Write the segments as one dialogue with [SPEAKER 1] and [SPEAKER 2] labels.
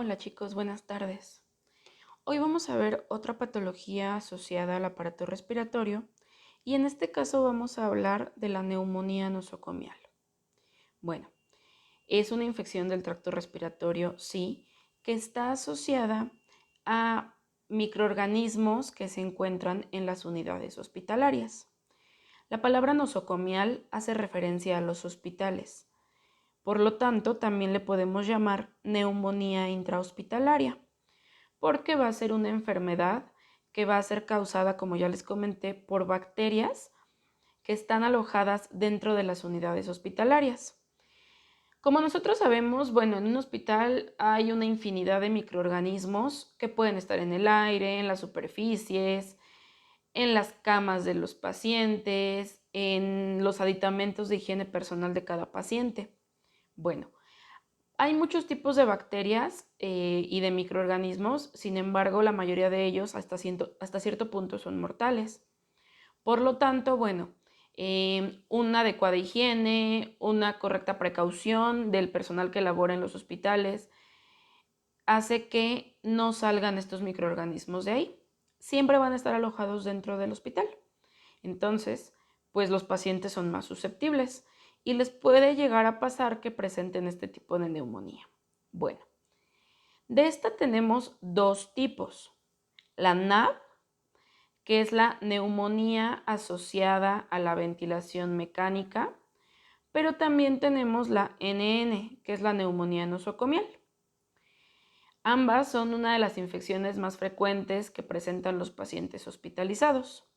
[SPEAKER 1] Hola chicos, buenas tardes. Hoy vamos a ver otra patología asociada al aparato respiratorio y en este caso vamos a hablar de la neumonía nosocomial. Bueno, es una infección del tracto respiratorio, sí, que está asociada a microorganismos que se encuentran en las unidades hospitalarias. La palabra nosocomial hace referencia a los hospitales. Por lo tanto, también le podemos llamar neumonía intrahospitalaria, porque va a ser una enfermedad que va a ser causada, como ya les comenté, por bacterias que están alojadas dentro de las unidades hospitalarias. Como nosotros sabemos, bueno, en un hospital hay una infinidad de microorganismos que pueden estar en el aire, en las superficies, en las camas de los pacientes, en los aditamentos de higiene personal de cada paciente. Bueno, hay muchos tipos de bacterias y de microorganismos, sin embargo, la mayoría de ellos hasta cierto punto son mortales. Por lo tanto, bueno, una adecuada higiene, una correcta precaución del personal que labora en los hospitales hace que no salgan estos microorganismos de ahí. Siempre van a estar alojados dentro del hospital. Entonces, pues los pacientes son más susceptibles y les puede llegar a pasar que presenten este tipo de neumonía. Bueno, de esta tenemos dos tipos. La NAV, que es la neumonía asociada a la ventilación mecánica, pero también tenemos la NN, que es la neumonía nosocomial. Ambas son una de las infecciones más frecuentes que presentan los pacientes hospitalizados.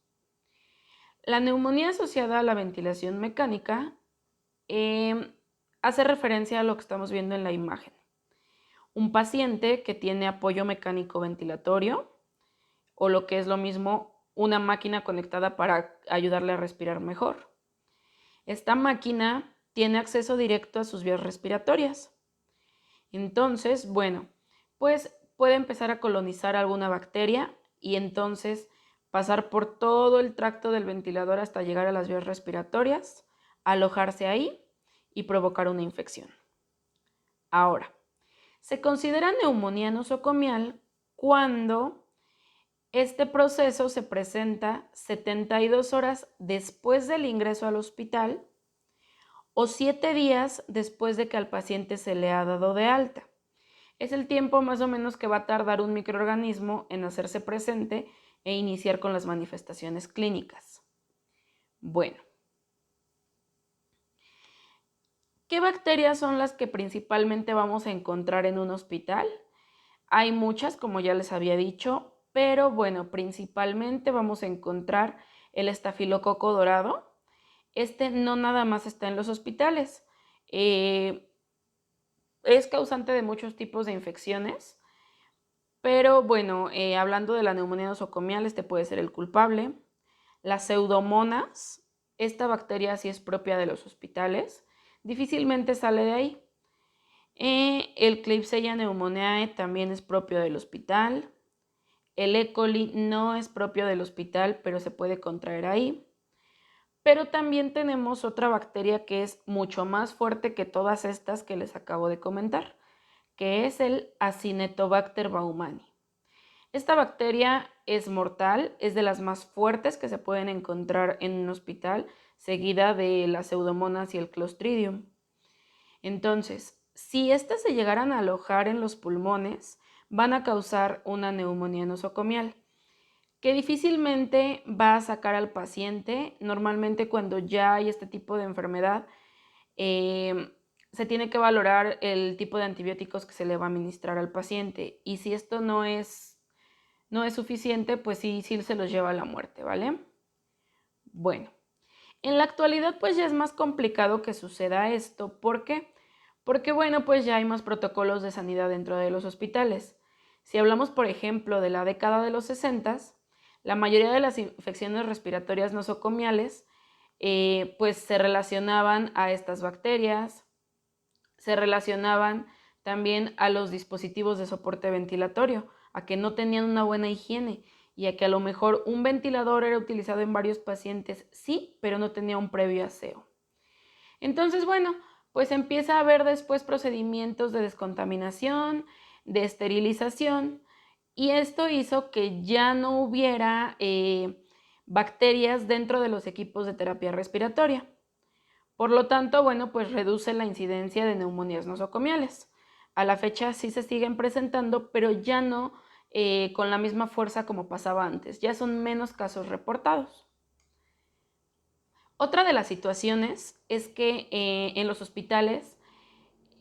[SPEAKER 1] La neumonía asociada a la ventilación mecánica hace referencia a lo que estamos viendo en la imagen. Un paciente que tiene apoyo mecánico ventilatorio o lo que es lo mismo, una máquina conectada para ayudarle a respirar mejor. Esta máquina tiene acceso directo a sus vías respiratorias. Entonces, bueno, pues puede empezar a colonizar alguna bacteria y entonces pasar por todo el tracto del ventilador hasta llegar a las vías respiratorias, alojarse ahí y provocar una infección. Ahora, se considera neumonía nosocomial cuando este proceso se presenta 72 horas después del ingreso al hospital o 7 días después de que al paciente se le ha dado de alta. Es el tiempo más o menos que va a tardar un microorganismo en hacerse presente e iniciar con las manifestaciones clínicas. Bueno, ¿qué bacterias son las que principalmente vamos a encontrar en un hospital? Hay muchas, como ya les había dicho, pero bueno, principalmente vamos a encontrar el estafilococo dorado. Este no nada más está en los hospitales. Es causante de muchos tipos de infecciones, pero bueno, hablando de la neumonía nosocomial, este puede ser el culpable. Las pseudomonas, esta bacteria sí es propia de los hospitales, difícilmente sale de ahí. El Klebsiella pneumoniae también es propio del hospital. El E. coli no es propio del hospital, pero se puede contraer ahí. Pero también tenemos otra bacteria que es mucho más fuerte que todas estas que les acabo de comentar, que es el Acinetobacter baumannii. Esta bacteria es mortal, es de las más fuertes que se pueden encontrar en un hospital, seguida de las pseudomonas y el Clostridium. Entonces, si estas se llegaran a alojar en los pulmones, van a causar una neumonía nosocomial, que difícilmente va a sacar al paciente. Normalmente cuando ya hay este tipo de enfermedad, se tiene que valorar el tipo de antibióticos que se le va a administrar al paciente. Y si esto no es suficiente, pues sí se los lleva a la muerte, ¿vale? Bueno, en la actualidad pues ya es más complicado que suceda esto. ¿Por qué? Porque bueno, pues ya hay más protocolos de sanidad dentro de los hospitales. Si hablamos, por ejemplo, de la década de los 60, la mayoría de las infecciones respiratorias nosocomiales pues se relacionaban a estas bacterias, se relacionaban también a los dispositivos de soporte ventilatorio, a que no tenían una buena higiene y a que a lo mejor un ventilador era utilizado en varios pacientes, sí, pero no tenía un previo aseo. Entonces, bueno, pues empieza a haber después procedimientos de descontaminación, de esterilización, y esto hizo que ya no hubiera bacterias dentro de los equipos de terapia respiratoria. Por lo tanto, bueno, pues reduce la incidencia de neumonías nosocomiales. A la fecha sí se siguen presentando, pero ya no con la misma fuerza como pasaba antes. Ya son menos casos reportados. Otra de las situaciones es que en los hospitales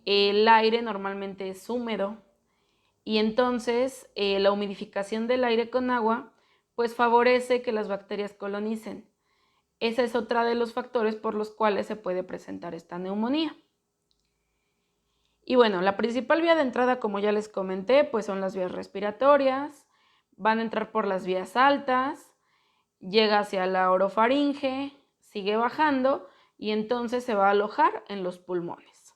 [SPEAKER 1] el aire normalmente es húmedo y entonces la humidificación del aire con agua pues favorece que las bacterias colonicen. Esa es otra de los factores por los cuales se puede presentar esta neumonía. Y bueno, la principal vía de entrada, como ya les comenté, pues son las vías respiratorias. Van a entrar por las vías altas, llega hacia la orofaringe, sigue bajando y entonces se va a alojar en los pulmones.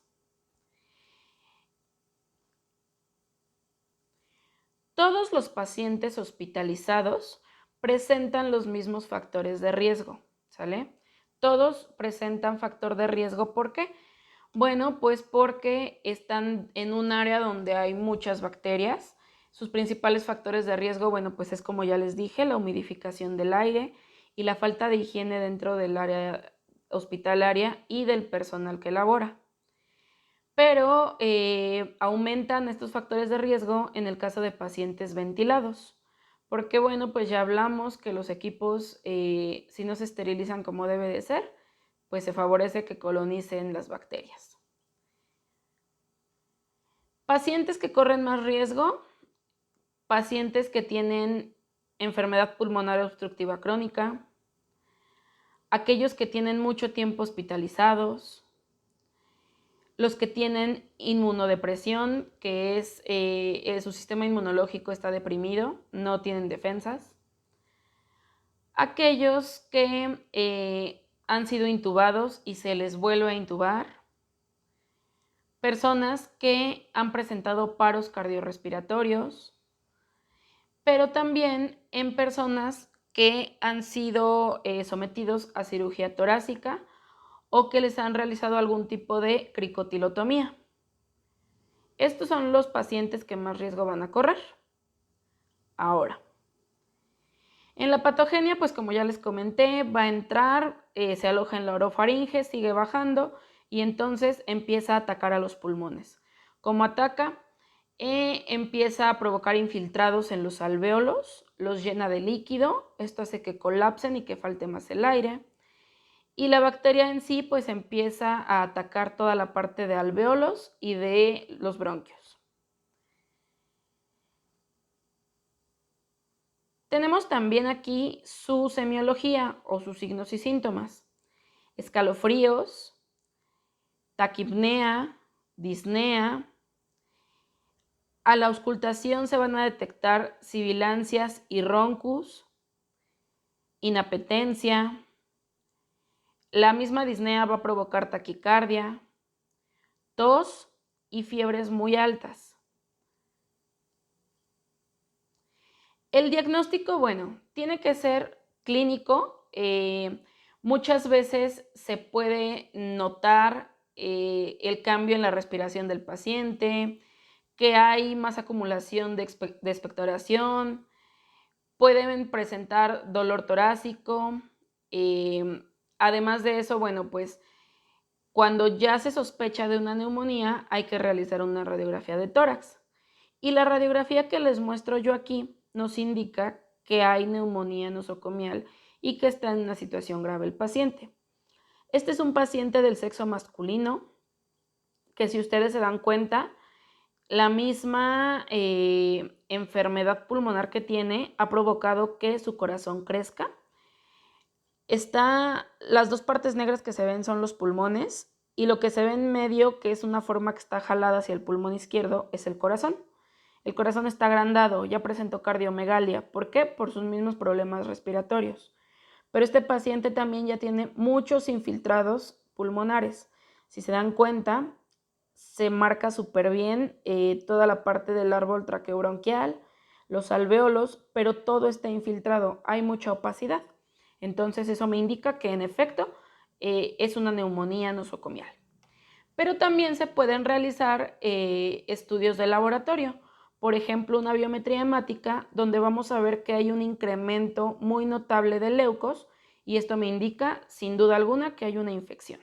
[SPEAKER 1] Todos los pacientes hospitalizados presentan los mismos factores de riesgo, ¿sale? Todos presentan factor de riesgo, ¿por qué? Bueno, pues porque están en un área donde hay muchas bacterias. Sus principales factores de riesgo, bueno, pues es como ya les dije, la humidificación del aire y la falta de higiene dentro del área hospitalaria y del personal que labora. Pero aumentan estos factores de riesgo en el caso de pacientes ventilados. Porque bueno, pues ya hablamos que los equipos, si no se esterilizan como debe de ser, pues se favorece que colonicen las bacterias. Pacientes que corren más riesgo, pacientes que tienen enfermedad pulmonar obstructiva crónica, aquellos que tienen mucho tiempo hospitalizados, los que tienen inmunodepresión, que es su sistema inmunológico está deprimido, no tienen defensas, aquellos que han sido intubados y se les vuelve a intubar, personas que han presentado paros cardiorrespiratorios, pero también en personas que han sido sometidos a cirugía torácica o que les han realizado algún tipo de cricotilotomía. Estos son los pacientes que más riesgo van a correr. Ahora, en la patogenia, pues como ya les comenté, va a entrar, se aloja en la orofaringe, sigue bajando y entonces empieza a atacar a los pulmones. ¿Cómo ataca? Empieza a provocar infiltrados en los alvéolos, los llena de líquido, esto hace que colapsen y que falte más el aire. Y la bacteria en sí pues empieza a atacar toda la parte de alvéolos y de los bronquios. Tenemos también aquí su semiología o sus signos y síntomas. Escalofríos, taquipnea, disnea. A la auscultación se van a detectar sibilancias y roncus, inapetencia. La misma disnea va a provocar taquicardia, tos y fiebres muy altas. El diagnóstico, bueno, tiene que ser clínico. Muchas veces se puede notar el cambio en la respiración del paciente, que hay más acumulación de expectoración, pueden presentar dolor torácico. Además de eso, bueno, pues cuando ya se sospecha de una neumonía hay que realizar una radiografía de tórax. Y la radiografía que les muestro yo aquí nos indica que hay neumonía nosocomial y que está en una situación grave el paciente. Este es un paciente del sexo masculino que, si ustedes se dan cuenta, la misma enfermedad pulmonar que tiene ha provocado que su corazón crezca. Las dos partes negras que se ven son los pulmones y lo que se ve en medio, que es una forma que está jalada hacia el pulmón izquierdo, es el corazón. El corazón está agrandado, ya presentó cardiomegalia. ¿Por qué? Por sus mismos problemas respiratorios. Pero este paciente también ya tiene muchos infiltrados pulmonares. Si se dan cuenta, se marca súper bien toda la parte del árbol traqueobronquial, los alvéolos, pero todo está infiltrado, hay mucha opacidad. Entonces eso me indica que en efecto es una neumonía nosocomial. Pero también se pueden realizar estudios de laboratorio. por ejemplo, una biometría hemática, donde vamos a ver que hay un incremento muy notable de leucos y esto me indica, sin duda alguna, que hay una infección.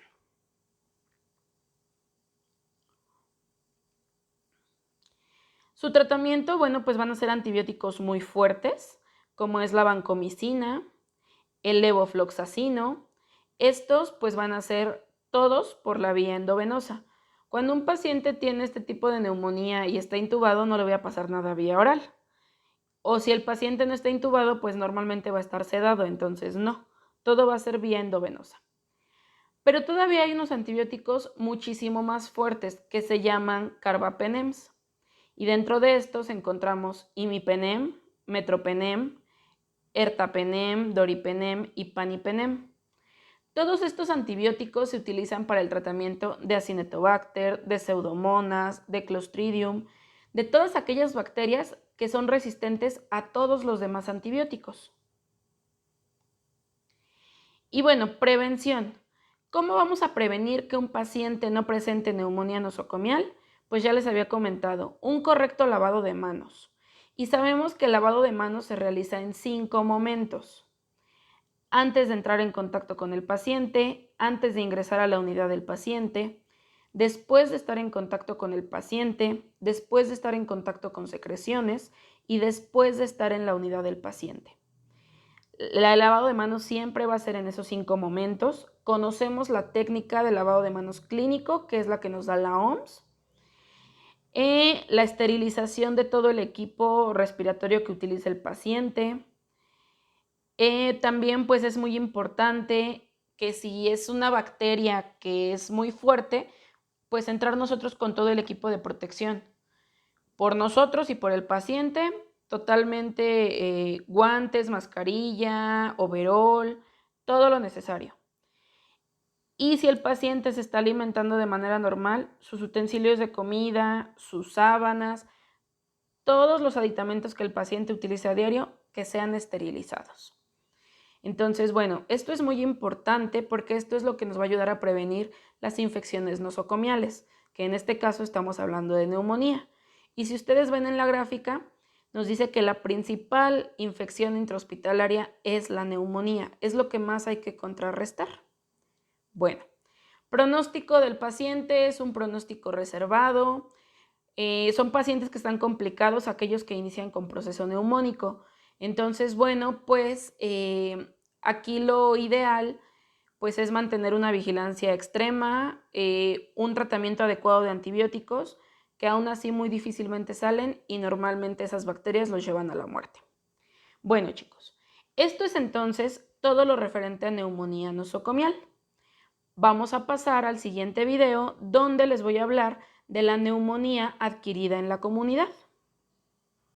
[SPEAKER 1] Su tratamiento, bueno, pues van a ser antibióticos muy fuertes, como es la vancomicina, el levofloxacino. Estos pues van a ser todos por la vía endovenosa. Cuando un paciente tiene este tipo de neumonía y está intubado, no le voy a pasar nada vía oral. O si el paciente no está intubado, pues normalmente va a estar sedado, entonces no, todo va a ser vía endovenosa. Pero todavía hay unos antibióticos muchísimo más fuertes que se llaman carbapenems. Y dentro de estos encontramos imipenem, metropenem, ertapenem, doripenem y panipenem. Todos estos antibióticos se utilizan para el tratamiento de Acinetobacter, de Pseudomonas, de Clostridium, de todas aquellas bacterias que son resistentes a todos los demás antibióticos. Y bueno, prevención. ¿Cómo vamos a prevenir que un paciente no presente neumonía nosocomial? Pues ya les había comentado, un correcto lavado de manos. Y sabemos que el lavado de manos se realiza en 5 momentos. Antes de entrar en contacto con el paciente, antes de ingresar a la unidad del paciente, después de estar en contacto con el paciente, después de estar en contacto con secreciones y después de estar en la unidad del paciente. El lavado de manos siempre va a ser en esos 5 momentos. Conocemos la técnica de lavado de manos clínico, que es la que nos da la OMS. La esterilización de todo el equipo respiratorio que utiliza el paciente. También pues es muy importante que si es una bacteria que es muy fuerte, pues entrar nosotros con todo el equipo de protección. Por nosotros y por el paciente, totalmente guantes, mascarilla, overol, todo lo necesario. Y si el paciente se está alimentando de manera normal, sus utensilios de comida, sus sábanas, todos los aditamentos que el paciente utilice a diario, que sean esterilizados. Entonces, bueno, esto es muy importante porque esto es lo que nos va a ayudar a prevenir las infecciones nosocomiales, que en este caso estamos hablando de neumonía. Y si ustedes ven en la gráfica, nos dice que la principal infección intrahospitalaria es la neumonía, es lo que más hay que contrarrestar. Bueno, pronóstico del paciente es un pronóstico reservado. Son pacientes que están complicados, aquellos que inician con proceso neumónico. Entonces, bueno, pues aquí lo ideal pues es mantener una vigilancia extrema, un tratamiento adecuado de antibióticos, que aún así muy difícilmente salen y normalmente esas bacterias los llevan a la muerte. Bueno, chicos, esto es entonces todo lo referente a neumonía nosocomial. Vamos a pasar al siguiente video donde les voy a hablar de la neumonía adquirida en la comunidad.